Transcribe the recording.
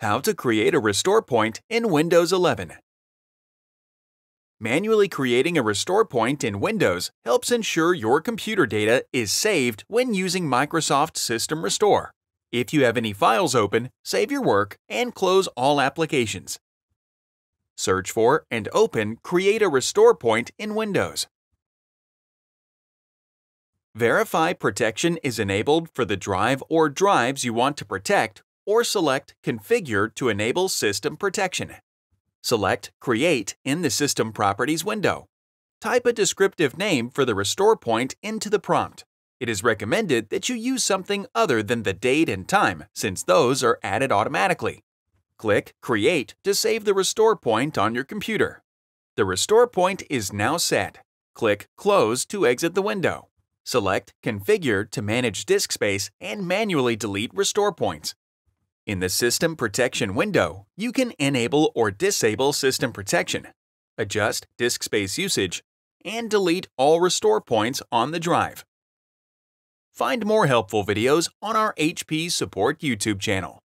How to create a restore point in Windows 11. Manually creating a restore point in Windows helps ensure your computer data is saved when using Microsoft System Restore. If you have any files open, save your work and close all applications. Search for and open Create a Restore Point in Windows. Verify protection is enabled for the drive or drives you want to protect, or select Configure to enable system protection. Select Create in the System Properties window. Type a descriptive name for the restore point into the prompt. It is recommended that you use something other than the date and time, since those are added automatically. Click Create to save the restore point on your computer. The restore point is now set. Click Close to exit the window. Select Configure to manage disk space and manually delete restore points. In the System Protection window, you can enable or disable system protection, adjust disk space usage, and delete all restore points on the drive. Find more helpful videos on our HP Support YouTube channel.